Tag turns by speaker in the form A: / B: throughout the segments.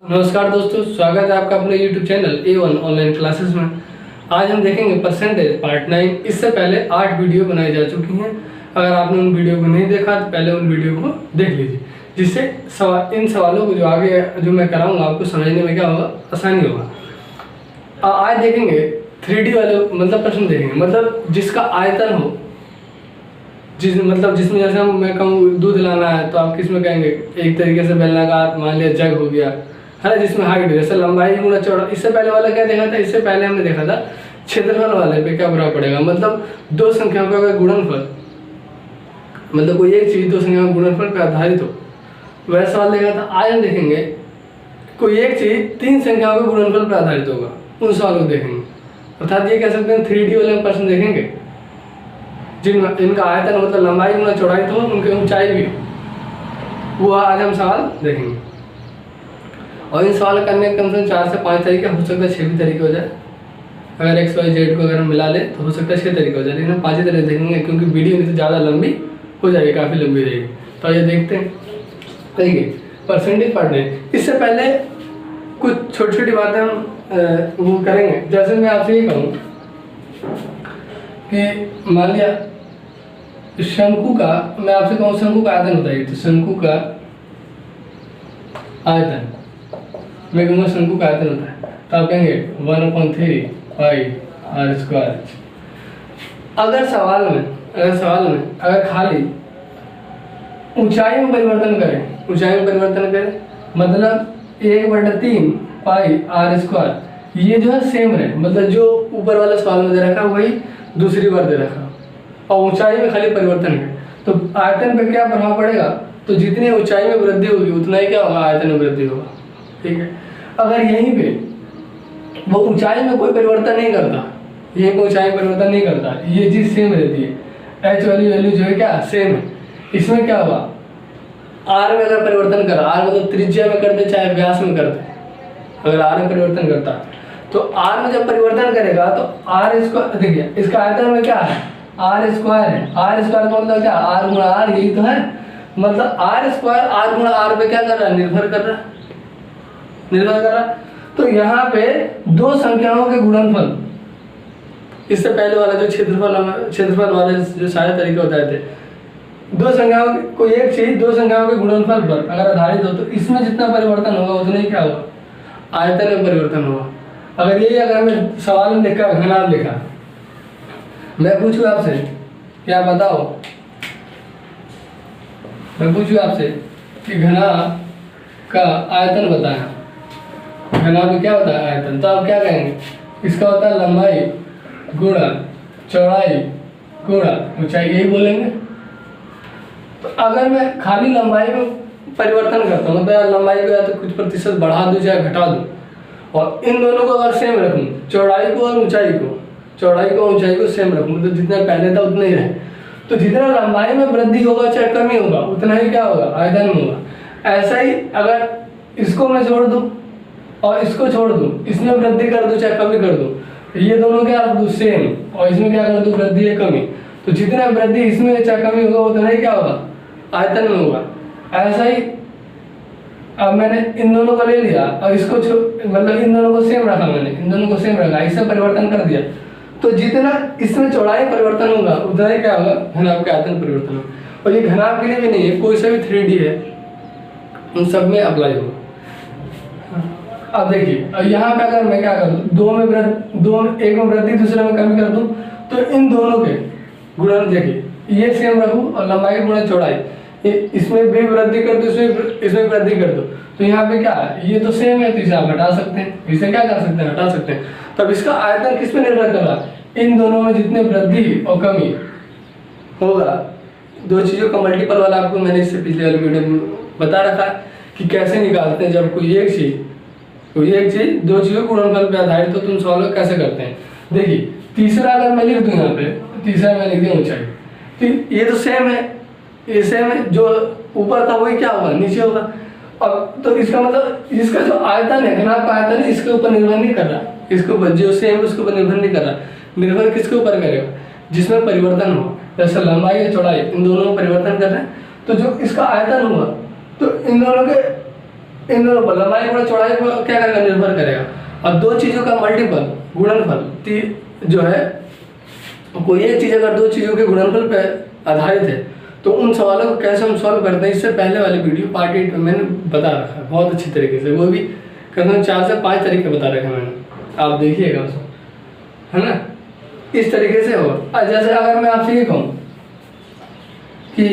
A: नमस्कार दोस्तों, स्वागत है आपका अपने YouTube channel A1 online classes में। आज हम देखेंगे परसेंटेज पार्ट 9। इससे पहले 8 वीडियो बनाई जा चुकी हैं। अगर आपने उन वीडियो को नहीं देखा तो पहले उन वीडियो को देख लीजिए, जिससे इन सवालों को जो आगे जो मैं कराऊंगा आपको समझने में क्या होगा, आसानी होगा। आज देखेंगे 3D वाले मतलब प्रश्न देखेंगे, मतलब जिसका आयतन हो, जिसमें जैसे मैं कहूँ दूध लाना है तो आप किसमें कहेंगे, एक तरीके से बेलनाकार, मान लिया जग हो गया है ना, जिसमें हाइट जैसे लंबाई गुना चौड़ा। इससे पहले वाला क्या देखा था, इससे पहले हमने देखा था क्षेत्रफल वाले पे क्या प्रभाव पड़ेगा, मतलब दो संख्याओं का गुणनफल, मतलब कोई एक चीज दो संख्याओं के गुणनफल पर आधारित हो, वह सवाल देखा था। आज हम देखेंगे कोई एक चीज 3 संख्याओं के गुणनफल पर आधारित होगा, उन सवालों को देखेंगे। अर्थात ये कह सकते हैं 3D वाले प्रश्न देखेंगे जिनका आयतन मतलब लंबाई गुना चौड़ाई तो उनकी ऊंचाई भी, वो आज हम सवाल देखेंगे। और इन सवाल करने के कम से कम 4 से 5 तरीके, हो सकता है 6 भी तरीके हो जाए। अगर x y z को अगर हम मिला ले तो हो सकता है 6 तरीके हो जाए, लेकिन हम 5 ही तरीके देखेंगे क्योंकि वीडियो नहीं तो ज़्यादा लंबी हो जाएगी, काफ़ी लंबी रहेगी। तो ये देखते हैं। देखिए परसेंटेज पढ़ने, इससे पहले कुछ छोटी छोटी बातें हम वो करेंगे। जैसे मैं आपसे ये कहूँ कि मान लिया शंकु का, मैं आपसे कहूँ शंकु का आयतन बताइए, तो शंकु का आयतन, मैं कहूँगा शंकु का आयतन होता है, तो आप कहेंगे 1/3 पाई r²। अगर सवाल में अगर खाली ऊंचाई में परिवर्तन करें, मतलब 1/3 पाई r², ये जो है सेम रहे, मतलब जो ऊपर वाला सवाल में दे रखा वही दूसरी बार दे रखा, और ऊंचाई में खाली परिवर्तन है, तो आयतन पे क्या प्रभाव पड़ेगा, तो जितनी ऊंचाई में वृद्धि होगी उतना ही क्या होगा, आयतन में वृद्धि होगा। ठीक है। अगर यहीं पे वो ऊंचाई में कोई परिवर्तन नहीं करता, ये ऊंचाई में परिवर्तन नहीं करता, ये चीज सेम रहती है, h वाली वैल्यू जो है क्या सेम है, इसमें क्या होगा, r में अगर परिवर्तन करा, r मतलब त्रिज्या में करते चाहे व्यास में करते, अगर r में परिवर्तन करता तो r में जब परिवर्तन करेगा तो r², देखिए इसका आयतन में क्या है, r² है। r² का मतलब क्या, r गुणा r, यही तो है, मतलब r² r गुणा r पे क्या कर रहा है, निर्भर कर रहा। तो यहाँ पे दो संख्याओं के गुणनफल, इससे पहले वाला जो क्षेत्रफल वाले जो सारे तरीके बताए थे, दो संख्याओं कोई एक चीज दो संख्याओं के गुणनफल पर अगर आधारित हो तो इसमें जितना परिवर्तन होगा उतना ही क्या होगा, आयतन में परिवर्तन होगा। अगर मैं सवाल में लिखा घनाभ लिखा, मैं पूछूं आपसे क्या बताओ, मैं पूछूं आपसे कि घनाभ का आयतन बताया, घनाभ में क्या होता है आयतन, तो आप क्या कहेंगे, इसका होता है लंबाई गुणा चौड़ाई गुणा ऊंचाई, यही बोलेंगे। तो अगर मैं खाली लंबाई में परिवर्तन करता हूँ, मतलब लंबाई को या तो कुछ प्रतिशत बढ़ा दूं चाहे घटा दूं, और इन दोनों को अगर सेम रखूं, चौड़ाई को और ऊंचाई को सेम रखूं, तो जितना पहले था उतना ही रहे, तो जितना लंबाई में वृद्धि होगा चाहे कमी होगा उतना ही क्या होगा, आयतन में होगा। ऐसा ही अगर इसको मैं छोड़ दूं और इसको छोड़ दूं, इसमें वृद्धि कर दूं चाहे कमी कर दूं, ये दोनों क्या कर दूं सेम, और इसमें क्या कर दूं वृद्धि है कमी, तो जितना वृद्धि इसमें चाहे कमी होगा उतना ही क्या होगा, आयतन में होगा। ऐसा ही अब मैंने इन दोनों को ले लिया और इसको मतलब इन दोनों को सेम रखा, इससे परिवर्तन कर दिया, तो जितना इसमें चौड़ाई परिवर्तन होगा उतना ही क्या होगा, घनाभ का आयतन परिवर्तन होगा। और ये घनाभ के लिए भी नहीं है, कोई सा भी 3D है उन सब में अप्लाई होगा। अब देखिए यहाँ पे अगर मैं क्या कर दूं, एक में वृद्धि दूसरे में कमी कर दूं, तो इन दोनों के गुणन देखिए ये सेम रखूं और लंबाई गुणा चौड़ाई, इसमें भी वृद्धि कर दो, इसमें वृद्धि कर दो, तो यहाँ पे क्या है, ये तो सेम है तो इसे आप हटा सकते हैं, इसे क्या कर सकते हैं, हटा सकते हैं। तब इसका आयतन किस पे निर्भर कर रहा है, इन दोनों में जितने वृद्धि और कमी होगा, दो चीज़ों का मल्टीपल वाला आपको मैंने इससे पिछले वाले वीडियो में बता रखा है कि कैसे निकालते हैं, जब कोई एक चीज दो चीज़ों के गुणनफल पे आधारित हो तुम सवाल कैसे करते हैं। देखिए तीसरा अगर मैं लिख दूँ यहाँ पे, तीसरा मैं लिख दूँ ऊंचाई, तो ये तो सेम है, ये सेम है, जो ऊपर था वही क्या होगा, नीचे होगा। अब तो इसका मतलब इसका जो आयतन है, घनाभ का आयतन है, इसके ऊपर निर्भर नहीं कर रहा, इसके ऊपर जो सेम है उसके ऊपर निर्भर नहीं कर रहा, निर्भर किसके ऊपर करेगा, जिसमें परिवर्तन हो, जैसे लंबाई या चौड़ाई इन दोनों में परिवर्तन कर रहे हैं, तो जो इसका आयतन हुआ तो इन दोनों के इन दोनों पर लंबाई गुणा चौड़ाई पर क्या करेगा, निर्भर करेगा। और दो चीजों का मल्टीपल गुणनफल जो है, कोई एक चीज अगर दो चीजों के गुणनफल पर आधारित है तो उन सवालों को कैसे हम सॉल्व करते हैं, इससे पहले वाले वीडियो पार्ट 8 में मैंने बता रखा है बहुत अच्छी तरीके से, वो भी करीबन 4 से 5 तरीके बता रखे मैंने, आप देखिएगा उसको, है ना। इस तरीके से हो। जैसे अगर मैं आपसे ये कहूँ कि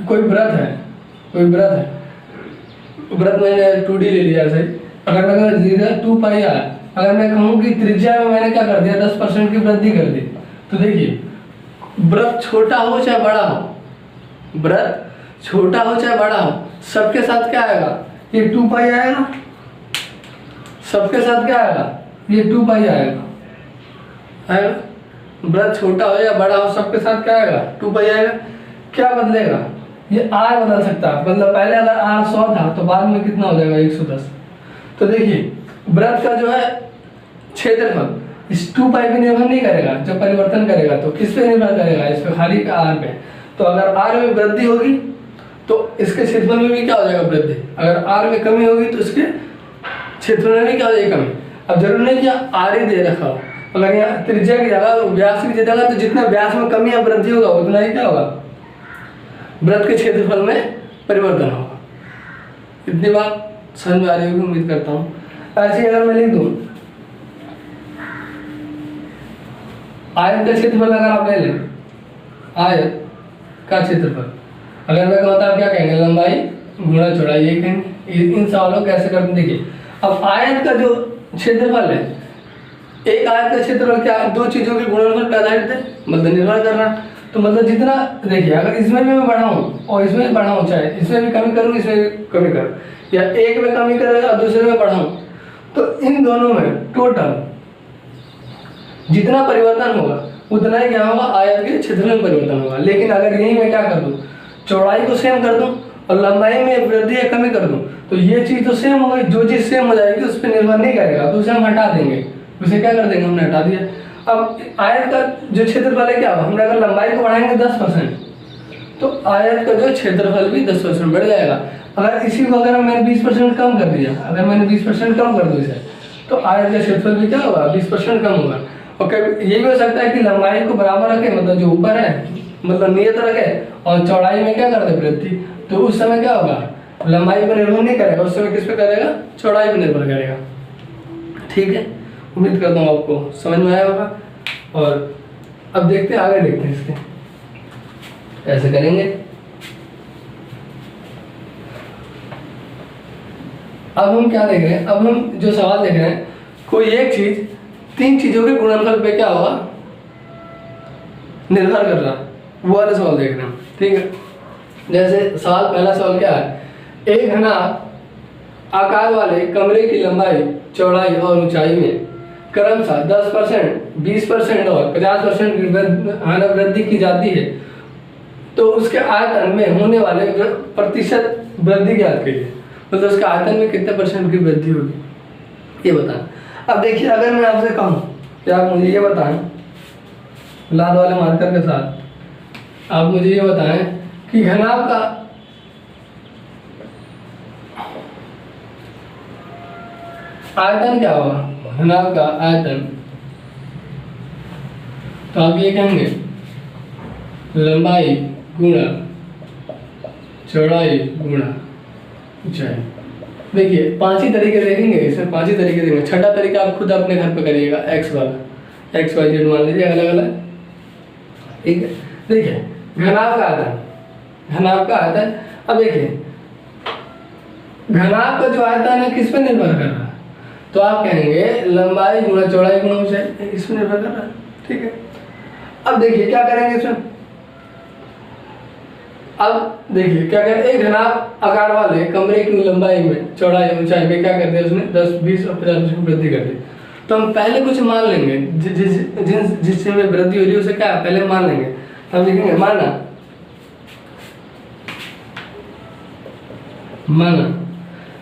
A: कोई व्रत है, व्रत मैंने 2D ले लिया सही, अगर मैं 2 पाई आया, अगर मैं कहूँ कि त्रिज्या में मैंने क्या कर दिया 10% की वृद्धि कर दी, तो देखिए व्रत छोटा हो चाहे बड़ा हो, व्रत छोटा हो चाहे बड़ा हो, सबके साथ क्या आएगा, ये 2 पाई आएगा, सबके साथ क्या आएगा, ये 2 पाई आएगा, व्रत छोटा हो या बड़ा हो सबके साथ क्या आएगा, 2 पाई आएगा। क्या बदलेगा, ये आर बदल सकता है, मतलब पहले अगर आर 100 था तो बाद में कितना हो जाएगा 110। तो देखिए व्रत का जो है क्षेत्रफल इस 2 पाई पे निर्भर नहीं करेगा, जब परिवर्तन करेगा तो किस पे निर्भर करेगा, इस पे खाली पे आर पे। तो अगर आर में वृद्धि होगी तो इसके क्षेत्रफल में भी क्या हो जाएगा वृद्धि, अगर आर में कमी होगी तो इसके क्षेत्रफल में भी क्या हो जाएगी कमी। अब जरूरी नहीं कि आर ही दे रखा हो, अगर यहाँ त्रिज्या की जगह व्यास की जगह, तो जितना व्यास में कमी या वृद्धि होगा उतना ही क्या होगा, व्रत के क्षेत्रफल में परिवर्तन होगा। इतनी बात समझ में आ रही होगी उम्मीद करता हूँ। ऐसे अगर मैं लिख दूँ आयत का क्षेत्रफल, अगर आप ले लें आयत का क्षेत्रफल, अगर मैं कहता आप क्या कहेंगे, लंबाई गुणा चौड़ाई, ये कहेंगे। इन सवालों को कैसे करते हैं देखिए। अब आयत का जो क्षेत्रफल है, एक आयत का क्षेत्रफल क्या, दो चीजों के गुणनफल पे आधारित है, मतलब निर्भर कर रहा है। तो मतलब जितना देखिए, अगर इसमें भी मैं बढ़ाऊं और इसमें भी बढ़ाऊं, चाहे इसमें भी कमी करूं इसमें भी कमी करूं, या एक में कमी करेगा और दूसरे में बढ़ाऊं, तो इन दोनों में टोटल जितना परिवर्तन होगा उतना ही क्या होगा, आयत के क्षेत्रफल में परिवर्तन होगा। लेकिन अगर यही मैं क्या कर दूं, चौड़ाई को सेम कर दूं और लंबाई में वृद्धि या कमी कर दूं, तो ये चीज तो सेम होगी, जो चीज सेम हो जाएगी उस पर निर्भर नहीं करेगा, तो उसे हम हटा देंगे, उसे क्या कर देंगे, हमने हटा दिया। अब आयत का जो क्षेत्रफल है क्या होगा, हमने अगर लंबाई को बढ़ाएंगे 10%, तो आयत का जो क्षेत्रफल भी 10% बढ़ जाएगा। अगर इसी को अगर मैंने 20% कम कर दिया, अगर मैंने 20% कम कर दूँ इसे, तो आयत का क्षेत्रफल भी क्या होगा, 20% कम होगा। और ये भी हो सकता है कि लंबाई को बराबर रखे, मतलब जो ऊपर है मतलब नियत रखे, और चौड़ाई में क्या कर दे वृद्धि, तो उस समय क्या होगा, लंबाई पर निर्भर नहीं करेगा, उस समय किस पे करेगा, चौड़ाई पर निर्भर करेगा। ठीक है, उम्मीद करता हूँ आपको समझ में आया होगा। और अब देखते हैं, आगे देखते हैं इसके ऐसे करेंगे। अब हम क्या देख रहे हैं, अब हम जो सवाल देख रहे हैं, कोई एक चीज 3 चीजों के गुणनफल पे क्या होगा, निर्भर कर रहा, वो वाला सवाल देख रहे हैं। ठीक है, जैसे सवाल पहला सवाल क्या है, एक घना आकार वाले कमरे की लंबाई चौड़ाई और ऊंचाई में क्रमशः 10%, 20% और 50% की वृद्धि की जाती है, तो उसके आयतन में होने वाले प्रतिशत वृद्धि ज्ञात कीजिए, मतलब उसके आयतन में कितने % की वृद्धि होगी, ये बताएं। अब देखिए, अगर मैं आपसे कहूँ कि आप मुझे ये बताएं, लाल वाले मार्कर के साथ आप मुझे ये बताएं कि घनाभ का आयतन क्या होगा, घनाभ का आयतन, तो आप ये कहेंगे लंबाई गुणा चौड़ाई गुणा ऊंचाई। देखिए 5 ही तरीके देखेंगे, इसमें 5 ही तरीके देंगे। छठा तरीका आप खुद अपने घर पे करिएगा, एक्स वाला, एक्स वाई जेड मान लीजिए अलग अलग। ठीक है, देखिए घनाभ का आयतन, घनाभ का आयतन। अब देखिए घनाभ का जो आयतन है किस पे निर्भर कर रहा है, तो आप कहेंगे लंबाई गुणा चौड़ाई गुणा ऊंचाई, इस पे निर्भर कर रहा है। ठीक है, अब देखिए क्या करेंगे इसमें, अब देखिए क्या करें, एक घनाभ आकार वाले कमरे की लंबाई में चौड़ाई ऊंचाई में क्या कर दिया उसने, 10, 20 और 50% वृद्धि कर दी। तो हम पहले कुछ मान लेंगे, जिससे में वृद्धि हो रही है उसे क्या पहले मान लेंगे। हम लिखेंगे माना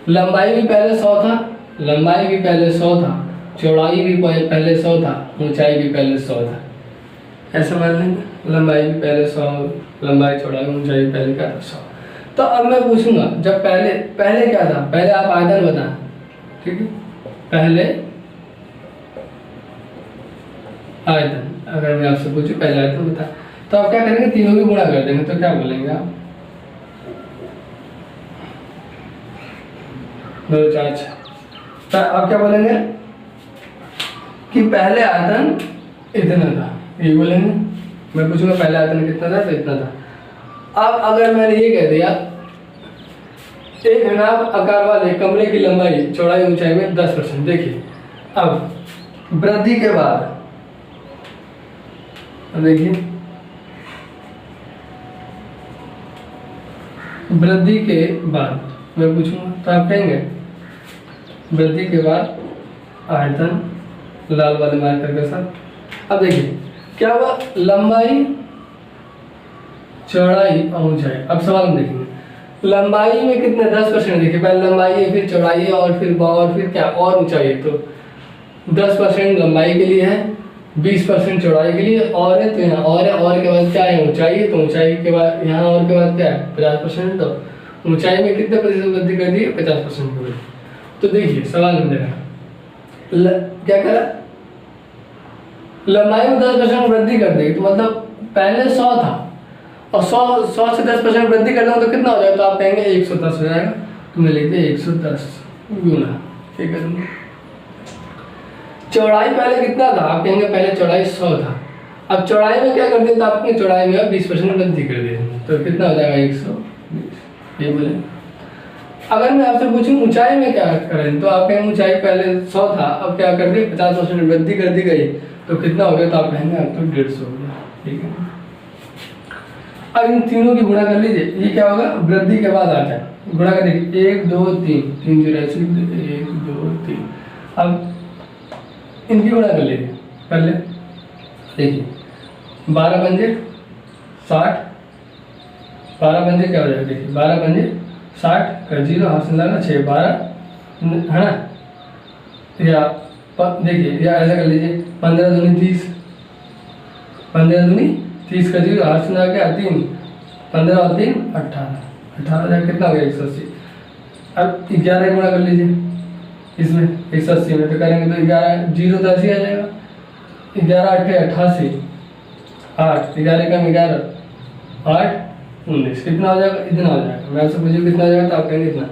A: लंबाई भी पहले 100 था, लंबाई भी पहले 100 था, चौड़ाई भी पहले 100 था, ऊंचाई भी पहले 100 था, ऐसे मान लेंगे। लंबाई भी पहले 100, लंबाई चौड़ाई ऊंचाई पहले क्या 100। तो अब मैं पूछूंगा, जब पहले पहले क्या था, पहले आप आयतन बताएं, ठीक है, पहले आयतन, अगर मैं आपसे पूछूं पहले आयतन बता, तो आप क्या करेंगे, तीनों की गुणा कर देंगे, तो क्या बोलेंगे आप, 2 4 6, तो आप क्या बोलेंगे कि पहले आयतन इतना था, ये बोलेंगे। मैं पूछूंगा पहले आयतन कितना था, तो इतना था। अब अगर मैंने ये कह दिया एक घनाभ आकार वाले कमरे की लंबाई चौड़ाई ऊंचाई में 10%, देखिए अब वृद्धि के बाद, देखिए वृद्धि के बाद मैं पूछूंगा, तो आप कहेंगे वृद्धि के बाद आयतन लाल वाले मार्कर के साथ। अब देखिए क्या हुआ, लंबाई चौड़ाई और ऊंचाई। अब सवाल में देखेंगे लंबाई में कितने 10%, देखिए पहले लंबाई है, फिर चौड़ाई है, और फिर क्या और ऊंचाई है, तो 10% लंबाई के लिए है, 20% चौड़ाई के लिए और है, तो यहाँ और है, और के बाद क्या है ऊंचाई है, तो ऊंचाई के बाद यहाँ और के बाद क्या है 50%, तो ऊंचाई में कितने प्रतिशत वृद्धि कर दी है, 50% की वृद्धि। तो देखिए सवाल में देखा क्या करा, लंबाई में 10% वृद्धि कर देगी, तो मतलब पहले 100 था और 100 से 10% वृद्धि कर दूँ तो कितना हो जाएगा, तो आप कहेंगे 110 हो जाएगा, तो मैं लिखते 110 गुना, ठीक है। चौड़ाई पहले कितना था, आप कहेंगे पहले चौड़ाई 100 था, अब चौड़ाई में क्या कर दिया, तो आपने चौड़ाई में 20% वृद्धि कर दी, तो कितना हो जाएगा 120, ये बोले। अगर मैं आपसे पूछूं ऊंचाई में क्या करें, तो आप कहेंगे ऊंचाई पहले 100 था, अब क्या कर दी 50% वृद्धि कर दी गई, तो कितना हो गया, तो आप कहेंगे अब तो 150 हो गया, ठीक है। अब इन तीनों की गुणा कर लीजिए, ये क्या होगा, वृद्धि के बाद आता है, गुणा कर देखिए 1 2 3 3 0 ऐसे 1 2 3, अब इनकी गुणा कर लीजिए पहले, देखिए 12 पंजे 60, 12 पंजे क्या हो जाएगा, देखिए 12 पंजे 60 का 0 हाथ से लगा 6 12 है ना, या देखिए या ऐसा कर लीजिए 15 दूनी 30, 15 दूनी 30 का 0 हाथ से लगा क्या 3, 15 और 3 18, 18 जाए कितना हो गया 180। अब 11 गुणा कर लीजिए इसमें 180 में, तो करेंगे तो 11 0 तो 80 आ जाएगा, 11 8 88, 8 11 कम 11 8 19, कितना हो जाएगा, इतना हो जाएगा। मैं आपसे पूछूं कितना हो जाएगा, तो आप कहेंगे इतना।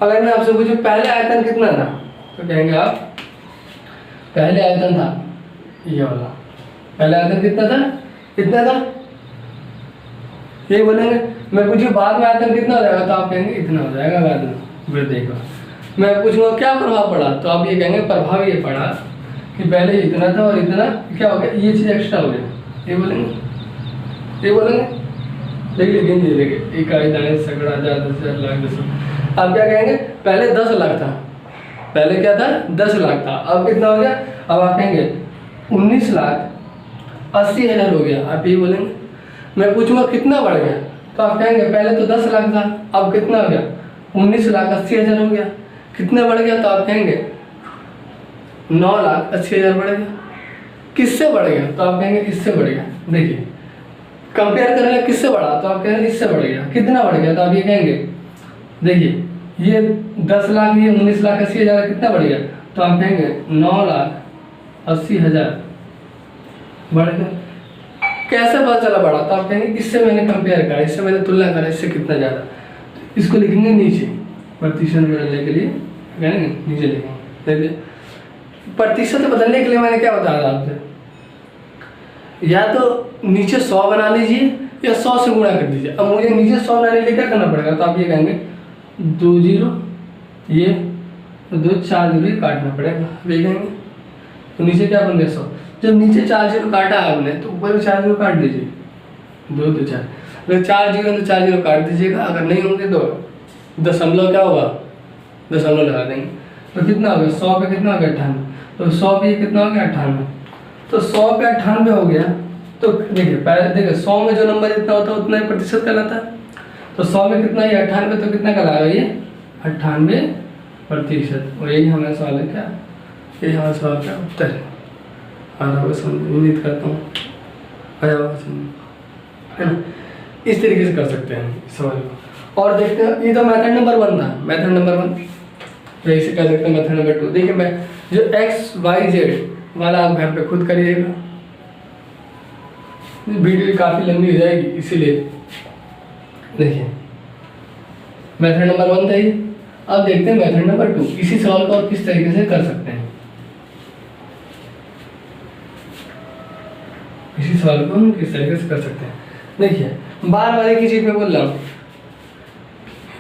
A: अगर मैं आपसे पूछूं पहले आयतन कितना था, तो कहेंगे आप पहले आयतन था ये वाला, पहले आयतन कितना था, कितना था, ये बोलेंगे। मैं पूछूं बाद में आयतन कितना हो जाएगा, तो आप कहेंगे इतना हो जाएगा बाद में वृद्धि का। मैं पूछूंगा क्या प्रभाव पड़ा, तो आप ये कहेंगे प्रभाव ये पड़ा कि पहले इतना था और इतना क्या हो गया, ये चीज़ एक्स्ट्रा हो गया, ये बोलेंगे, ये बोलेंगे, देख लीजिए देखिए इकाई दाएं सैकड़ा 1000 10,000 लाख 10। आप क्या कहेंगे पहले 10 लाख था, पहले क्या था 10 लाख था, अब कितना हो गया, अब आप कहेंगे 19,80,000 हो गया, आप ये बोलेंगे। मैं पूछूंगा कितना बढ़ गया, तो आप कहेंगे पहले तो 10 लाख था, अब कितना हो गया 19,80,000 हो गया, कितना बढ़ गया, तो आप कहेंगे 9,80,000 बढ़ गया। किससे बढ़ गया, तो आप कहेंगे इससे बढ़ गया। देखिए कंपेयर करेंगे किससे बढ़ा, तो आप कहेंगे इससे बढ़ गया, कितना बढ़ गया, तो आप ये कहेंगे देखिए ये 10 लाख ये 19,80,000 कितना बढ़ गया, तो आप कहेंगे 9,80,000 बढ़ गया। कैसे पता चला बढ़ा, तो आप कहेंगे इससे मैंने कंपेयर करा, इससे मैंने तुलना करा, इससे कितना ज़्यादा, इसको लिखेंगे नीचे प्रतिशत बदलने के लिए, कहेंगे नीचे लिखेंगे। प्रतिशत बदलने के लिए मैंने क्या बताया आपसे, या तो नीचे 100 बना लीजिए या 100 से गुणा कर दीजिए। अब मुझे नीचे 100 बनाने के लिए क्या करना पड़ेगा, तो आप ये कहेंगे 2 0 ये 2 4 0 काटना पड़ेगा, ये कहेंगे तो नीचे क्या बन गया 100। जब नीचे 4 0 काटा आपने तो ऊपर भी 4 0 काट दीजिए, 2 2 4, अगर 4 0 तो 4 0 काट दीजिएगा, अगर नहीं होंगे तो दशमलव क्या होगा, दशमलव लगा देंगे, तो कितना हो गया 100 पे कितना हो गया 98, तो 100 पे कितना हो गया 98, तो 100 पे 98 हो गया। तो देखिए पहले देखिए 100 में जो नंबर जितना होता है उतना ही प्रतिशत कहलाता है, तो 100 में कितना ही 98, तो कितना कहलाएगा ये 98%। और यही हमारा सवाल है, क्या यही हमारा सवाल का उत्तर है। आराम से उम्मीद करता हूँ आया होगा समझ, है ना। इस तरीके से कर सकते हैं इस सवाल को। और देखते हैं, ये तो मेथड नंबर 1 था, मेथड नंबर 1, तो इसे कह सकते हैं मेथड नंबर 2। देखिए मैं जो एक्स वाई जेड वाला आप घर पे खुद करिएगा, वीडियो काफ़ी लंबी हो जाएगी इसीलिए। देखिए मेथड नंबर 1 था ये। अब देखते हैं मेथड नंबर 2, इसी सवाल को आप किस तरीके से कर सकते हैं। इसी सवाल को हम किस तरीके से कर सकते हैं। देखिए बार बार एक ही चीज़ में बोल रहा हूँ,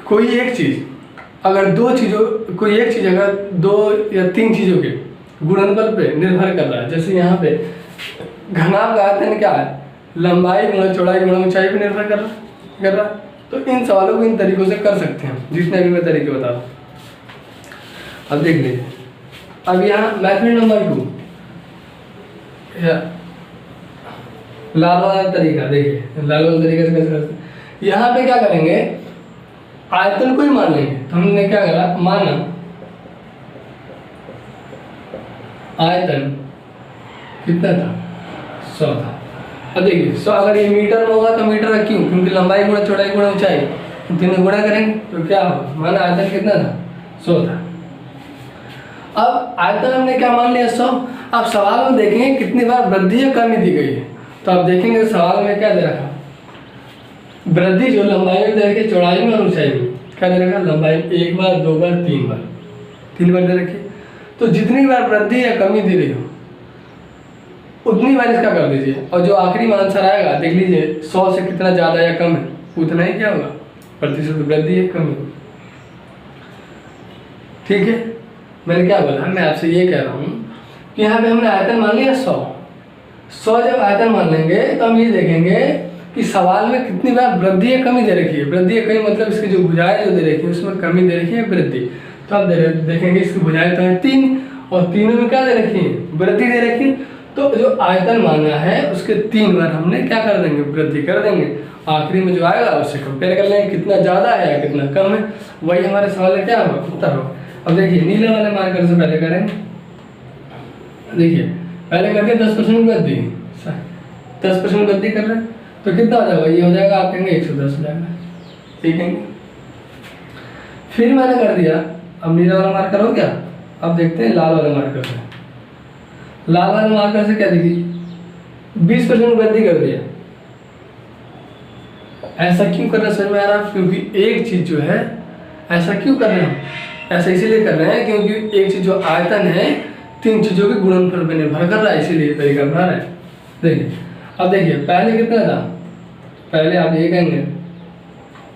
A: कोई एक चीज़ अगर कोई एक चीज़ अगर 2 या 3 चीज़ों के गुणनफल पे निर्भर कर रहा है, जैसे यहाँ पे घनाभ का आयतन क्या है, लंबाई गुणा चौड़ाई गुणा ऊंचाई पे निर्भर कर रहा है, तो इन सवालों को इन तरीकों से कर सकते हैं, जितने भी मैं तरीके बता रहा हूँ। अब देख लीजिए, अब यहाँ मेथड नंबर 2 लाल वाला तरीका, देखिए लाल वाला तरीके से कैसे करते हैं। यहाँ पे क्या करेंगे, आयतन को ही मान लेंगे। तो हमने क्या करा, माना आयतन कितना था, 100 था। अब देखिए 100 अगर ये मीटर में होगा तो मीटर में क्यों, क्योंकि लंबाई गुणा चौड़ाई गुणा ऊंचाई, तीनों गुणा करेंगे तो क्या होगा, माना आयतन कितना था, 100 था। अब आयतन हमने क्या मान लिया, 100। अब सवाल में देखेंगे कितनी बार वृद्धि या कमी दी गई है, तो आप देखेंगे सवाल में क्या दे रखा, वृद्धि जो लंबाई में दे रखी, चौड़ाई में और ऊंचाई में क्या दे रखा, लंबाई 1 बार 2 बार 3 बार, 3 बार दे रखी। तो जितनी बार वृद्धि या कमी दे रही हो उतनी बार इसका कर दीजिए, और जो आखिरी में आंसर आएगा देख लीजिए 100 से कितना ज़्यादा या कम है, उतना ही क्या होगा, प्रतिशत वृद्धि या कमी। ठीक है, मैंने क्या बोला, मैं आपसे ये कह रहा हूँ कि यहाँ पे हमने आयतन मान लिया 100 जब आयतन मान लेंगे तो हम ये देखेंगे कि सवाल में कितनी बार वृद्धि या कमी दे रखी है। वृद्धि या कमी मतलब इसकी जो भुजाएं जो दे रखी है उसमें कमी दे रखी है वृद्धि, तो आप देखेंगे इसकी भुजाएं तो है 3 और तीनों में क्या दे रखी है, वृद्धि दे रखी। तो जो आयतन माना है उसके 3 बार हमने क्या कर देंगे, वृद्धि कर देंगे। आखिरी में जो आएगा उससे कंपेयर कर लेंगे कितना ज़्यादा है या कितना कम है, वही हमारे सवाल में क्या होगा, उत्तर होगा। अब देखिए नीले वाले मार्कर से पहले करेंगे, देखिए पहले करके 10% वृद्धि, 10% वृद्धि कर रहे हैं तो कितना हो जाएगा, ये हो जाएगा आप कहेंगे 110 हो जाएगा, ठीक है। फिर मैंने कर दिया, अब नीला वाला मार्कर हो गया। अब देखते हैं लाल वाले मार्कर से, लाल वाले मार्कर से क्या देखिए 20% वृद्धि कर दिया। ऐसा क्यों कर रहे हैं समझ में आ रहा है, क्योंकि एक चीज जो है, ऐसा क्यों कर रहे हैं, ऐसा इसीलिए कर रहे हैं क्योंकि एक चीज जो आयतन है 3 चीजों के गुणनफल पर निर्भर कर रहा है, इसीलिए तरीका बना रहे हैं। देखिए अब देखिए पहले कितना था, पहले आप ये कहेंगे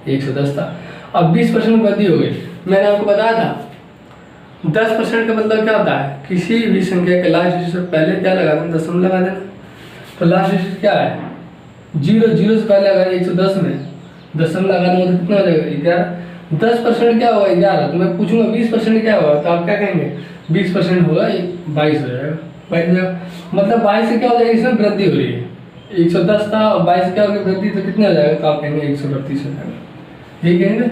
A: 110 था, अब 20% वृद्धि हो गई। मैंने आपको बताया था 10% का मतलब क्या होता है, किसी भी संख्या के लास्ट डिजिट से पहले क्या लगा देना, दशमलव लगा देना। तो लास्ट डिजिट क्या है, 0 से पहले अगर 110 में दशमलव लगा दूंगा तो कितना हो जाएगा, 11। 10% क्या होगा, 11। तो मैं पूछूंगा 20% क्या होगा, तो आप क्या कहेंगे 20% होगा 22 हो जाएगा, 22 हो जाएगा। मतलब 22 से क्या हो जाएगा, इसमें वृद्धि हो रही है। 110 था और 22 से क्या होगी वृद्धि, तो कितना हो जाएगा, तो आप कहेंगे 132 हो जाएगा। यही कहेंगे,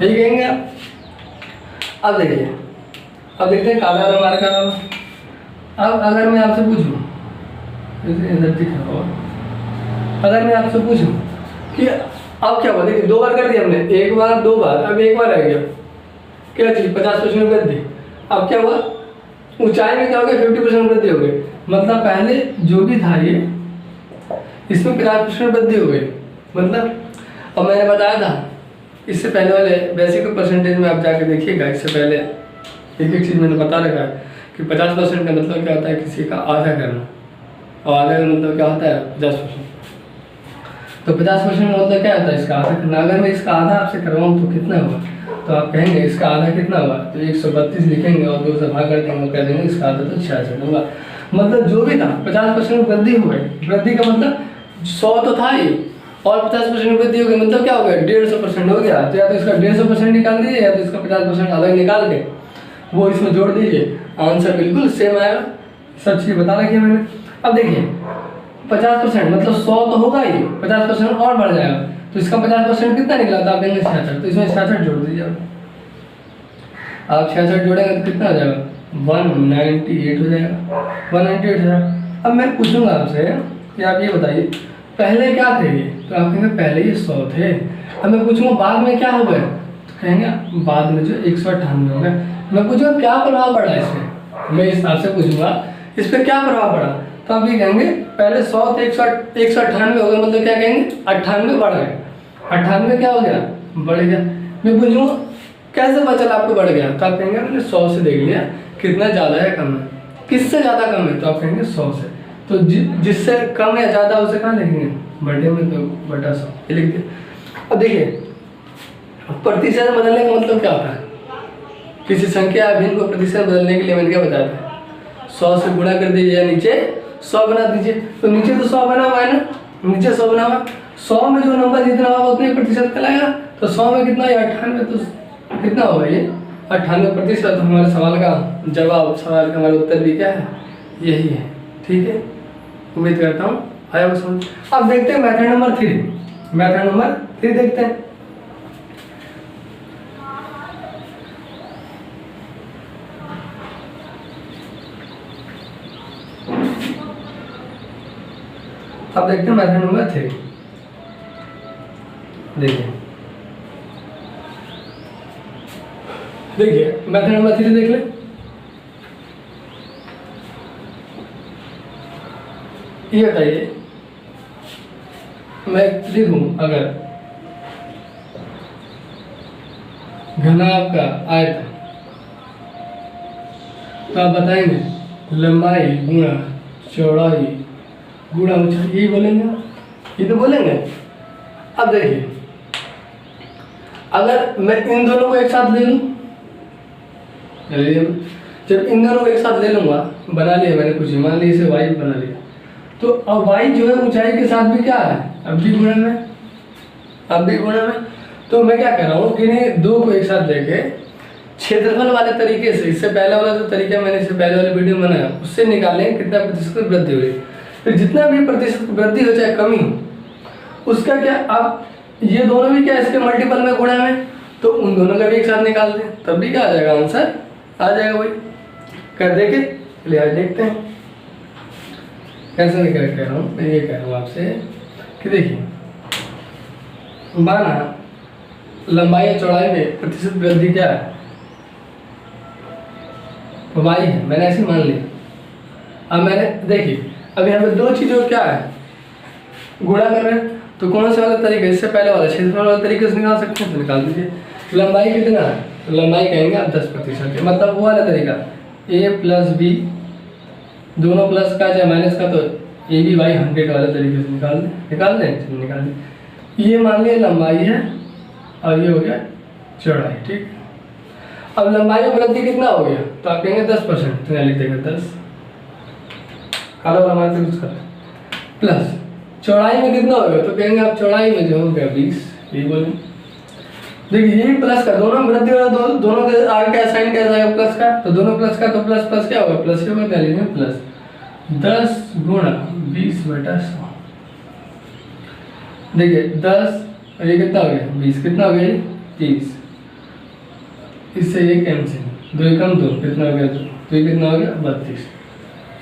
A: यही कहेंगे आप। अब देखिए, अब देखते हैं काला वाला मार्कर। अब अगर मैं आपसे पूछूं, अगर मैं आपसे पूछूं कि अब क्या हुआ, देखिए 2 बार कर दिया हमने, 1 बार 2 बार, अब 1 बार रह गया, क्या चीज 50% वृद्धि। अब क्या हुआ, ऊंचाई में क्या हो गया 50% वृद्धि हो गई। मतलब पहले जो भी था ये, इसमें 50% वृद्धि हो गई। मतलब अब मैंने बताया था इससे पहले वाले बेसिक परसेंटेज में आप जाके देखिएगा, इससे पहले एक चीज़ मैंने बता रखा है कि 50% का मतलब क्या होता है, किसी का आधा करना, और आधा का मतलब क्या होता है 50%। तो 50% का मतलब क्या होता है, इसका आधा करना। अगर मैं इसका आधा आपसे करवाऊँ तो कितना होगा, तो आप कहेंगे इसका आधा कितना होगा, तो 132 लिखेंगे और 2 से भाग कर देंगे और कह देंगे इसका आधा तो 66 होगा। मतलब जो भी था 50% वृद्धि हो गई। वृद्धि का मतलब 100 तो था ही, और 50% वृद्धि हो गई, मतलब क्या हो गया 150% हो गया। तो या तो इसका 150% निकाल दीजिए या तो इसका 50% अलग निकाल के वो इसमें जोड़ दीजिए, आंसर बिल्कुल सेम आएगा। सब चीज़ बता रखी है मैंने। अब देखिए 50% मतलब 100 तो होगा ही, 50% और बढ़ जाएगा, तो इसका 50% कितना निकला था, आप देंगे 66, तो इसमें 66 जोड़ दीजिए। आप 66 जोड़ेंगे तो कितना हो जाएगा, 198 हो जाएगा, 198 हो जाएगा। अब मैं पूछूंगा आपसे कि आप ये बताइए पहले क्या थे ये, तो आप कहेंगे पहले ये 100 थे, अब मैं पूछूंगा बाद में क्या हो गया, तो कहेंगे बाद में जो 198 हो गया। मैं पूछूंगा क्या प्रभाव पड़ा इसमें, मैं इस हिसाब से पूछूंगा इस पर क्या प्रभाव पड़ा, तो आप ये कहेंगे पहले 100 थे 198 हो गया, मतलब क्या कहेंगे 98 बढ़ गए, 98 क्या हो गया, बढ़ गया। मैं पूछूंगा कैसे पता चला आपको बढ़ गया, तो आप कहेंगे मैंने 100 से देख लिया कितना ज़्यादा है कम है, किससे ज़्यादा कम है, तो आप कहेंगे 100 से। तो जिससे कम या ज़्यादा उसे कहाँ लिखेंगे, बड़े में, तो बटा 100 ये लिख दिया। अब देखिए प्रतिशत बदलने का मतलब क्या होता है, किसी संख्या या भिन्न को प्रतिशत बदलने के लिए मैंने क्या बताया था, 100 से गुणा कर दीजिए या नीचे 100 बना दीजिए। तो नीचे तो 100 बना हुआ है ना, नीचे 100 बना हुआ, 100 में जो नंबर जितना होगा उतने प्रतिशत कहलाएगा। तो 100 में कितना, 98, तो कितना होगा ये 98%। तो हमारे सवाल का जवाब, सवाल का हमारा उत्तर भी क्या है, यही है। ठीक है, उम्मीद करता हूँ आया वो समझ। अब देखते हैं मेथड नंबर 3, मेथड नंबर 3 देखते हैं। अब देखते हैं मेथड नंबर 3, देखिए मेथड नंबर 3 देख ले। ये बताइए, मैं लिखूं अगर घनाभ का आयतन, तो आप बताएंगे लंबाई गुणा चौड़ाई गुणा ऊंचाई, यही बोलेंगे, ये तो बोलेंगे। अब देखिए अगर मैं इन दोनों को एक साथ ले लूं, जब इन दोनों को एक साथ ले लूंगा, बना लिया मैंने कुछ, मान ली इसे y बना लिया, तो अब y जो है ऊंचाई के साथ भी क्या है, अब भी गुणन में, अब भी गुणन में। तो मैं क्या कर रहा हूँ कि इन्हें दो को एक साथ लेके क्षेत्रफल वाले तरीके से, इससे पहले वाला जो तरीका मैंने इससे पहले वाले वीडियो में बनाया उससे निकालें कितना प्रतिशत की वृद्धि हुई। फिर जितना भी प्रतिशत वृद्धि हो चाहे कमी हो, उसका क्या, अब ये दोनों भी क्या इसके मल्टीपल में गुणा में, तो उन दोनों का भी एक साथ निकाल दें, तब भी क्या आ जाएगा, आंसर आ जाएगा वही। कर देंगे, चलिए आज देखते हैं कैसे निकल कह रहा हूँ। मैं ये कह रहा हूँ आपसे कि देखिए माना लंबाई या चौड़ाई में प्रतिशत वृद्धि क्या है, y है, मैंने ऐसे मान लिया। अब मैंने देखिए अब यहाँ पे दो चीज़ों क्या है, गुणा कर रहे हैं, तो कौन से वाला तरीका, इससे पहले वाला क्षेत्रफल वाला तरीके से निकाल सकते हैं, तो निकाल दीजिए। लंबाई कितना है, तो लंबाई कहेंगे आप 10%, मतलब वो वाला तरीका a प्लस बी दोनों प्लस का चाहे माइनस का, तो ए बी वाई 100 वाले तरीके से निकाल दें, चलिए निकाल दें। ये मान लिया लंबाई है और ये हो गया चौड़ाई, ठीक। अब लंबाई में वृद्धि कितना हो गया, तो आप कहेंगे 10%, तो यहाँ लिख देंगे 10, काला वाला मान से कुछ कर, प्लस चौड़ाई में कितना होगा, तो कहेंगे आप चौड़ाई में जो हो गया 20, यही बोलें। देखिए ये प्लस का दोनों वृद्धि वाला दोनों के आगे क्या साइन कैसा आएगा, प्लस का, तो दोनों प्लस का, तो प्लस प्लस क्या होगा, प्लस ही होगा, क्या लिखेंगे प्लस 10 गुणा 20/100। देखिए 10 और ये कितना हो गया 20, कितना हो गया 30, इससे ये कैंसिल, 2 एकम 2, कितना हो गया 2, तो ये कितना हो गया 32,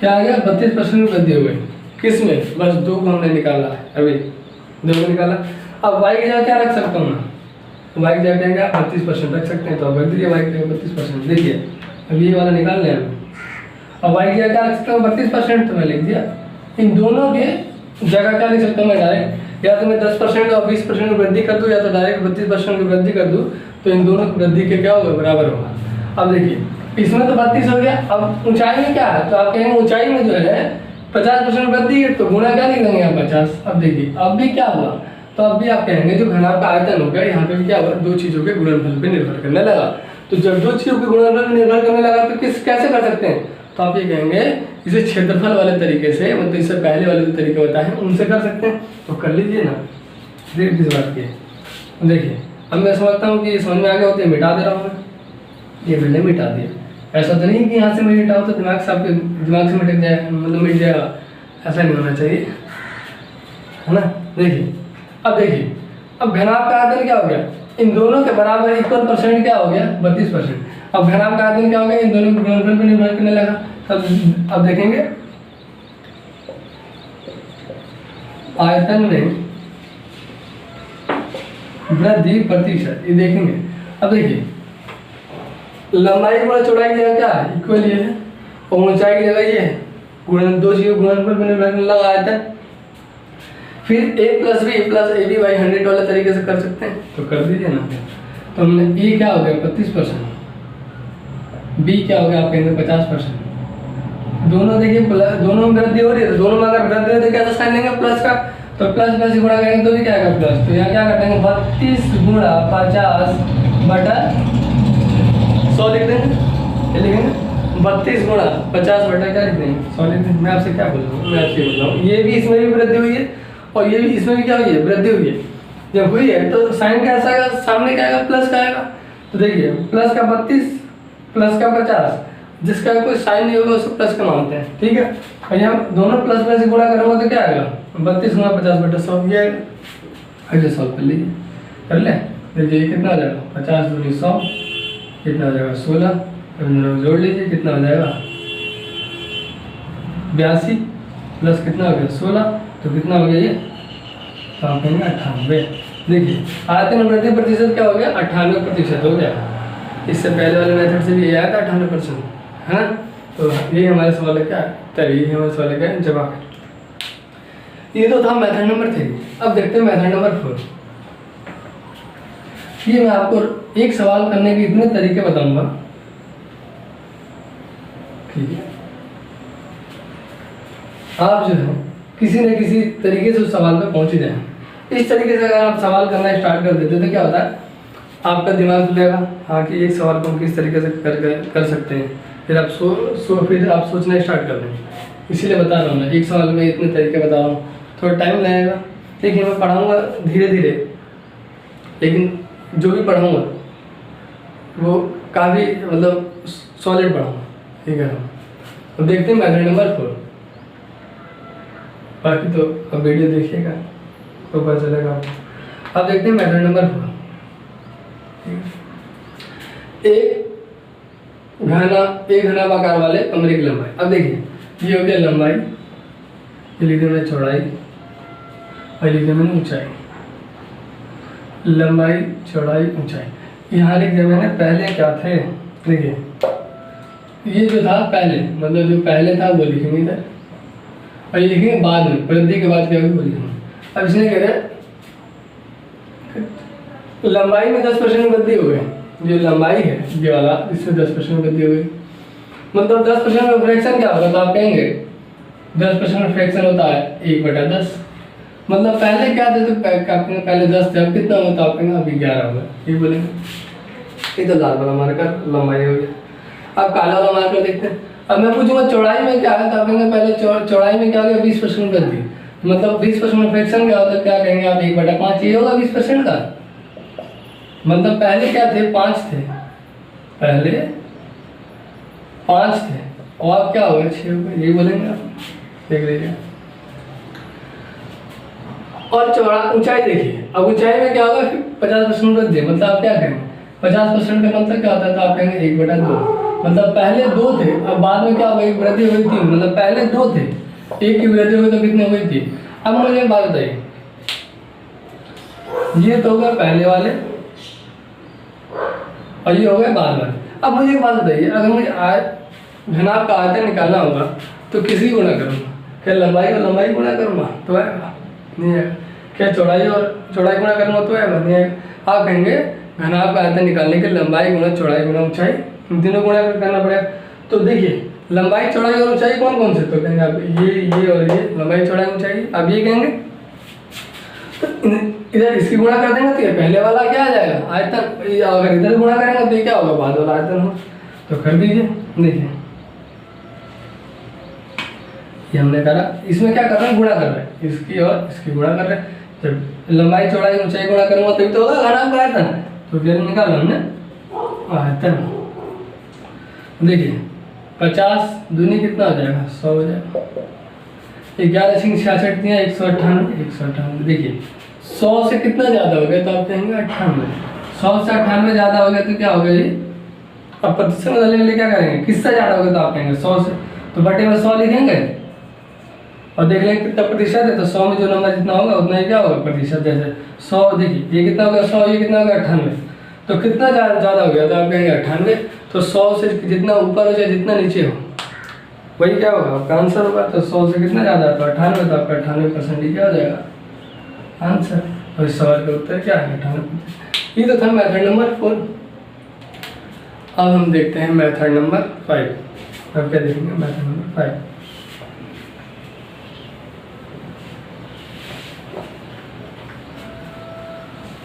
A: क्या आ गया 32% वृद्धि हो गई, किस में, बस 2 को हमने निकाला है, अभी 2 को निकाला। अब y की जगह क्या रख सकता हूँ मैं, y की जगह क्या 32% रख सकते हैं, तो अब रख दीजिए y की जगह 32%। देखिए अब ये वाला निकाल लें, अब y की जगह क्या रख सकता हूँ 32%, तो मैं लिख दिया। इन दोनों के जगह क्या लिख सकता हूँ मैं डायरेक्ट, या तो मैं 10% और 20% की वृद्धि कर दूँ, या तो डायरेक्ट 32% की वृद्धि कर दूँ, तो इन दोनों की वृद्धि के क्या होगा, बराबर होगा। अब देखिए इसमें तो 32 हो गया, अब ऊंचाई में क्या है, तो आप कहेंगे ऊंचाई में जो है 50% वृद्धि है, तो गुणा क्या लिख देंगे आप 50। अब देखिए अब भी क्या हुआ, तो अब भी आप कहेंगे जो घनाभ का आयतन हो गया, यहाँ पे भी क्या हुआ, दो चीज़ों के गुणनफल पे निर्भर करने लगा। तो जब दो चीज़ों के गुणनफल पे निर्भर करने लगा तो कैसे कर सकते हैं, तो आप ये कहेंगे इसे क्षेत्रफल वाले तरीके से, मतलब इससे पहले वाले जो तरीके बताए उनसे कर सकते हैं, तो कर लीजिए ना, देख किस बात की। देखिए अब मैं समझता हूँ कि समझ में आ गया, होते मिटा दे रहा हूँ मैं, ये मैंने मिटा दिया। ऐसा तो नहीं कि यहाँ से मैं मिटाऊँ तो दिमाग से आपके दिमाग से मिट जाए, मतलब मिट जाएगा, ऐसा नहीं होना चाहिए, है ना। देखिए अब देखिए अब घनाभ का आयतन क्या हो गया, इन दोनों के बराबर इक्वल परसेंट क्या हो गया 32%। अब घनाभ का आयतन क्या हो गया, इन दोनों के गुणनफल पर निर्भर करने लगा। तब अब देखेंगे आयतन में वृद्धि प्रतिशत, ये देखेंगे। अब देखिए लंबाई गुणा चौड़ाई की जगह क्या है, इक्वल ये है, और ऊंचाई की जगह ये है, गुणन दो चीजों गुणनफल मैंने लगाया था। फिर a plus B plus A B by 100 वाले तरीके से कर सकते हैं, तो कर दीजिए ना। तो हमने ए क्या हो गया 35%, बी क्या हो गया आप कहेंगे 50%। दोनों देखिए दोनों में वृद्धि हो रही है, तो दोनों में अगर वृद्धि हो तो क्या साइन लेंगे प्लस का, तो प्लस प्लस गुणा करेंगे तो भी क्या आएगा प्लस। तो यहाँ क्या कर देंगे 32 गुणा 50 बटा 100 लिख देंगे, क्या लिखेंगे 32 गुणा 50 बटा क्या लिख देंगे 100 लिख देंगे। मैं आपसे क्या बोल रहा हूँ, मैं आपसे बोल रहा हूँ ये भी इसमें भी वृद्धि हुई है और ये भी इसमें भी क्या हुई है वृद्धि हुई है। जब हुई है तो साइन कैसा आएगा, सामने क्या आएगा प्लस का आएगा। तो देखिए प्लस का 32 प्लस का 50, जिसका कोई साइन नहीं होगा उसको प्लस का मानते हैं, ठीक है। और यहाँ दोनों प्लस प्लस गुणा करूँगा तो क्या आएगा 32 गुणा 50 बटा 100 ये आएगा। ऐसे सॉल्व कर लीजिए, कर ले। देखिए कितना आ जाएगा 50 दूनी 100, कितना हो जाएगा 16, जोड़ लीजिए कितना हो जाएगा 82 प्लस कितना हो गया 16, तो कितना हो गया ये, तो आप कहेंगे 98। देखिए आयतन वृद्धि प्रतिशत क्या हो गया 98% हो गया। इससे पहले वाले मेथड से भी ये आया था 98%, है ना। तो ये हमारे सवाल का ये हमारे सवाल का जवाब है। ये तो था मेथड नंबर 3। अब देखते हैं मेथड नंबर 4। ये मैं आपको एक सवाल करने के इतने तरीके बताऊंगा, ठीक है। आप जो है किसी न किसी तरीके से उस सवाल पे पहुंच ही जाए। इस तरीके से अगर आप सवाल करना स्टार्ट कर देते तो क्या होता है आपका दिमाग खुलेगा, हाँ कि एक सवाल को हम किस तरीके से कर सकते हैं। फिर आप फिर आप सोचना स्टार्ट कर देंगे। इसीलिए बता रहा हूँ मैं, एक सवाल में इतने तरीके बता रहा हूँ, थोड़ा टाइम लगेगा। देखिए मैं पढ़ाऊँगा धीरे धीरे, लेकिन जो भी पढ़ाऊँगा वो काफ़ी मतलब सॉलिड पढ़ाऊँगा, ठीक है। अब देखते हैं मेथड नंबर 4। बाकी तो अब वीडियो देखिएगा तो पता चलेगा आपको। अब देखते हैं मेथड नंबर 4। एक घनाभ आकार वाले कमरे की लंबाई। अब देखिए ये हो गया लंबाई, ये लिख दें मैंने चौड़ाई और लिख दें मैंने ऊंचाई। लंबाई चौड़ाई ऊंचाई यहाँ लिख दिया मैंने। पहले क्या थे देखिए, ये जो था पहले मतलब जो पहले था वो लिखेंगे इधर, और ये लिखेंगे बाद में, वृद्धि के बाद क्या होगी वो लिखेंगे। अब इसने कह रहे लंबाई में 10% वृद्धि हो गई, जो लंबाई है ये वाला इससे 10% वृद्धि हो गई। मतलब 10% में फ्रैक्शन क्या होगा, तो आप कहेंगे 10% में फ्रैक्शन होता है 1/10। मतलब पहले क्या थे, तो पहले 10 थे, अब कितना होता है आप कहेंगे अभी 11 होगा, ये बोलेंगे। ये तो लाल वाला मार्कर लंबाई हो गया। अब काला वाला मार्कर देखते हैं। अब मैं पूछूंगा चौड़ाई में क्या है, तो आप कहेंगे पहले चौड़ाई में क्या हो गया 20% वृद्धि। मतलब 20% में फ्रैक्शन क्या होता है, क्या कहेंगे आप 1/5, ये होगा 20% का। मतलब पहले क्या थे 5 थे, पहले 5 थे और अब क्या हो गया 6 हो गए, यही बोलेंगे आप, देख लीजिए। और चौड़ा ऊंचाई देखिए, अब ऊंचाई में क्या होगा 50% वृद्धि। मतलब आप क्या कहेंगे 50% का मतलब क्या होता है, तो आप कहेंगे 1/2। मतलब पहले 2 थे, अब बाद में क्या हो गई वृद्धि हुई 3। मतलब पहले 2 थे, 1 की वृद्धि हुई तो कितने हुई थी। अब मुझे बात बताइए, ये तो होगा पहले वाले और ये हो गए बाद वाले। अब मुझे एक बात बताइए, अगर मुझे घनाभ का आयतन निकालना होगा तो किसी गुणा करूँगा, क्या लंबाई और लंबाई गुणा करूँगा तो आएगा नहीं आएगा, क्या चौड़ाई और चौड़ाई गुणा करूँगा तो आएगा नहीं आएगा। आप कहेंगे घनाभ का आयतन निकालने के लंबाई गुणा चौड़ाई गुणा ऊंचाई, तीनों गुणा करना पड़ेगा। तो देखिए लंबाई चौड़ाई और ऊंचाई कौन कौन से, तो कहेंगे आप ये और ये लंबाई चौड़ाई ऊंचाई। अब ये कहेंगे तो इधर इसकी गुणा कर देंगे तो ये पहले वाला क्या आ जाएगा आयतन, अगर इधर गुणा करेंगे तो ये क्या होगा बाद वाला आयतन हो। तो कर दीजिए, देखिए ये हमने करा। इसमें क्या कर रहे हैं गुणा कर रहे हैं, इसकी और इसकी गुणा कर रहे हैं। जब लंबाई चौड़ाई ऊंचाई गुणा करूँगा तभी तो होगा घनाभ का आयतन। तो फिर निकाला हमने आयतन। देखिए 50 दूनी कितना हो जाएगा 100 हो जाएगा। 11.66 दिया 198। देखिए 100 से कितना ज़्यादा हो गया तो आप कहेंगे 98। 100 से 98 ज़्यादा हो गया तो क्या हो गया ये। अब प्रतिशत बदलने के लिए क्या करेंगे, किससे ज़्यादा हो गया तो आप कहेंगे 100 से, तो बटे में 100 लिखेंगे और देख लेंगे कितना प्रतिशत है, तो 100 में जो नंबर जितना होगा उतना ही क्या होगा प्रतिशत। जैसे 100 देखिए ये कितना हो गया 100, ये कितना हो गया 98, तो कितना ज़्यादा हो गया, तो आप कहेंगे 98। तो 100 से जितना ऊपर हो चाहे जितना नीचे हो वही क्या होगा आपका आंसर होगा। तो 100 से कितना ज़्यादा है तो 98, तो आपका 98% ही क्या हो जाएगा आंसर। और इस सवाल का उत्तर क्या है 98%। ये तो था मेथड नंबर 4। अब हम देखते हैं मेथड नंबर 5। अब क्या देखेंगे मेथड नंबर 5।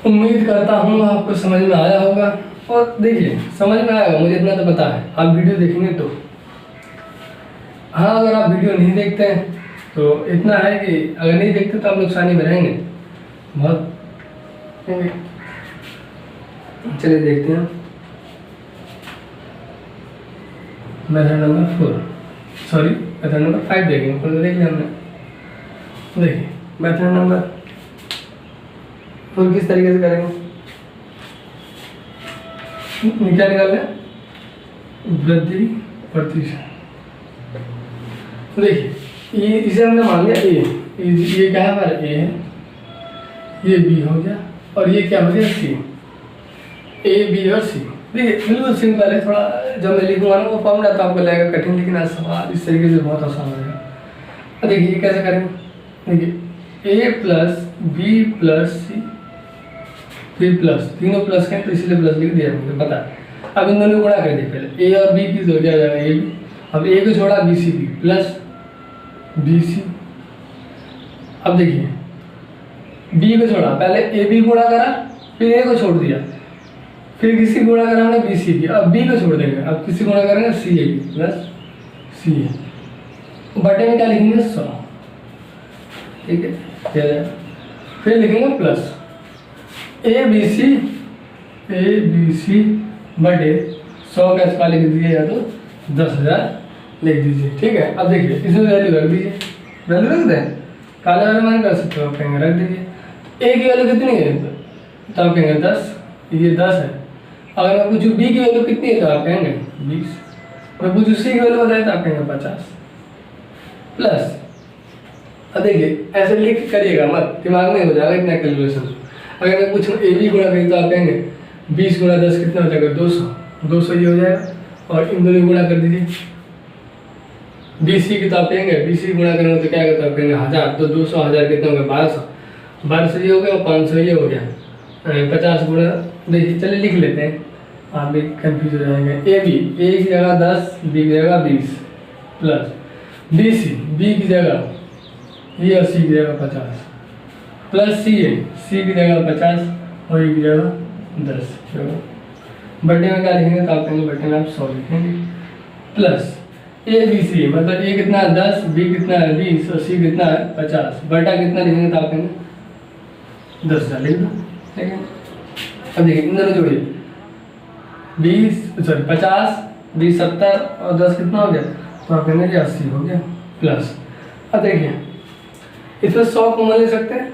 A: उम्मीद करता हूँ आपको समझ में आया होगा। और देखिए समझ में आएगा मुझे इतना तो पता है, आप वीडियो देखेंगे तो। हाँ अगर आप वीडियो नहीं देखते हैं तो इतना है कि अगर नहीं देखते तो आप नुकसानी में रहेंगे बहुत। चलिए देखते हैं method number 4, sorry method number 5 देखेंगे। तो देख लिया हमने। देखिए मेथड नंबर 4 किस तरीके से करेंगे, क्या निकाल लें वृद्धि प्रतिशत। देखिए ये इसे हमने मान लिया ये क्या है हमारा ए है, ये बी हो गया और ये क्या हो गया सी। ए बी और सी देखिए बिल्कुल सिंपल है। थोड़ा जब मैं लिखूंगा ना वो फॉर्मूला तो आपको लगेगा कठिन, लेकिन आज सवाल इस तरीके से बहुत आसान हो जाएगा। देखिए कैसे करेंगे, देखिए ए प्लस बी प्लस सी फिर प्लस, तीनों प्लस हैं तो इसलिए प्लस लिख दिया मुझे पता है। अब इन दोनों गुणा कर दिए पहले, ए और बी की हो जाएगा ए बी। अब ए को छोड़ा B C B plus B C. अब देखिए बी को छोड़ा, पहले ए बी गुणा करा फिर ए को छोड़ दिया, फिर किसी गुणा करा हमने बी सी की, अब बी को छोड़ देंगे, अब किसी गुणा करेंगे सी ए बी प्लस सी ए। बटे में क्या लिखेंगे 100, ठीक है। फिर लिखेंगे प्लस ए बी सी बटे 100 का स्क्वायर लिख दीजिए या तो 10,000 लिख दीजिए, ठीक है। अब देखिए इसमें वैल्यू रख दीजिए, वैल्यू रख दें काले वाले मान कर सकते हो, आप कहेंगे रख दीजिए। ए की वैल्यू कितनी है तो आप कहेंगे 10, ये 10 है। अगर मैं पूछूँ बी की वैल्यू कितनी है तो आप कहेंगे 20। मैं पूछूँ सी की वैल्यू बताए तो आप कहेंगे 50 प्लस। अब देखिए ऐसे लिख करिएगा मत, दिमाग में हो जाएगा इतना कैलकुलेशन। अगर मैं पूछूँ ए बी गुणा करें तो आप कहेंगे 20 गुणा 10 कितना हो जाएगा 200 ये हो जाएगा। और इन दोनों गुणा कर दीजिए। बी सी की तो आप कहेंगे बी सी गुणा करेंगे तो क्या होगा तो आप कहेंगे 1000, तो 200 1000 कितना हो गया 1200 ये हो गया और 500 ये हो गया 50 गुणा। देखिए चलिए लिख लेते हैं, आप भी कंफ्यूज हो जाएंगे। ए बी ए की जगह 10, बी की जगह 20 प्लस बी सी बी की जगह ये और सी की जगह 50 प्लस सी ए सी की जगह 50 और ए की जगह 10। बटे में क्या लिखेंगे तो आप कहेंगे बटे में आप 100 लिखेंगे प्लस ए बी सी मतलब ए कितना है 10, बी कितना है 20 और सी कितना है 50। बटा कितना लिखेंगे तो आप कहेंगे 10,000 लिख दो, ठीक है। अब देखिए इन दोनों जोड़िए 50 20 70 और 10 कितना हो गया तो आप कहेंगे 80 हो गया प्लस। अब देखिए इसमें 100 कॉमन ले सकते हैं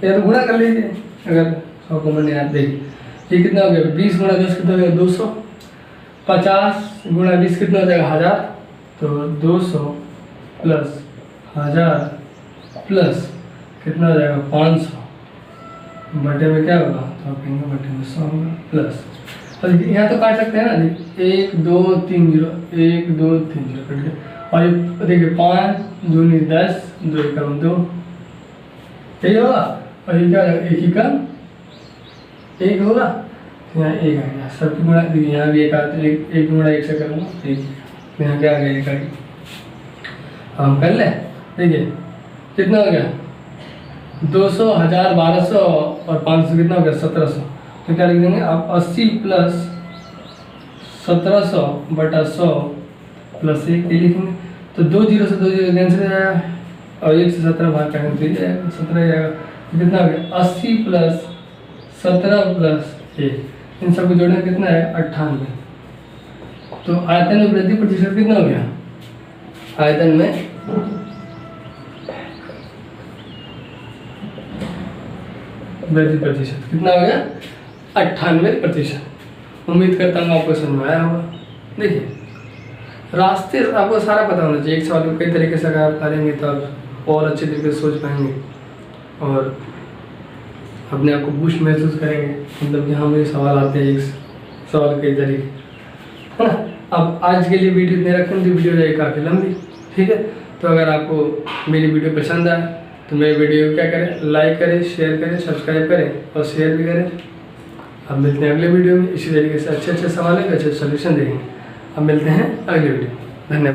A: या तो गुणा कर लीजिए अगर 100 कॉमन नहीं आते। ये कितना हो गया 20 गुणा 10 कितना हो गया 200, 50 गुणा 20 कितना हो जाएगा 1000, तो 200 प्लस 1000 प्लस कितना हो जाएगा 500 बटे में क्या होगा तो आप कहेंगे बटे में 100 होगा प्लस। और यहाँ तो काट सकते हैं ना, 1 2 3 0 1 2 3 0 कट गया। और ये देखिए 5 दूनी 10 2 कम 2 यही होगा। और ये क्या एक ही कम 1 होगा, यहाँ 1 आ गया सबकी गुणा। देखिए यहाँ भी 1 आता है, 1 गुणा 1 से करूँगा 1, यहाँ क्या आ गया 1 आ गया। हम कर लें, देखिए कितना हो गया 200 1000 1200 और 500 कितना हो गया 1700। तो क्या लिख देंगे आप 80 प्लस 1700 बटा 100 प्लस 1 ये लिखेंगे। तो 2 0 से 2 0 कैंसिल हो जाएगा और 1 से 17 भाग करेंगे तो ये जाएगा 17 जाएगा। कितना हो गया 80 प्लस 17 प्लस 1, इन सबको जोड़ने कितना है 98। तो आयतन में वृद्धि प्रतिशत कितना हो गया, आयतन में वृद्धि प्रतिशत कितना हो गया 98%। उम्मीद करता हूँ आपको समझ में आया होगा। देखिए रास्ते आपको सारा पता होना चाहिए। एक सवाल को कई तरीके से अगर आप करेंगे तो आप और अच्छे तरीके से सोच पाएंगे और अपने आप को बूस्ट महसूस करेंगे, मतलब कि हाँ मुझे सवाल आते हैं एक सवाल के जरिए, है ना। अब आज के लिए वीडियो इतने रखें तो वीडियो जाएगी काफ़ी लंबी, ठीक है। तो अगर आपको मेरी वीडियो पसंद आए तो मेरे वीडियो को क्या करें, लाइक करें, शेयर करें, सब्सक्राइब करें और शेयर भी करें। अब मिलते हैं अगले वीडियो में इसी तरीके से अच्छे अच्छे सवालों के अच्छे सोल्यूशन देंगे। अब मिलते हैं अगले वीडियो में। धन्यवाद।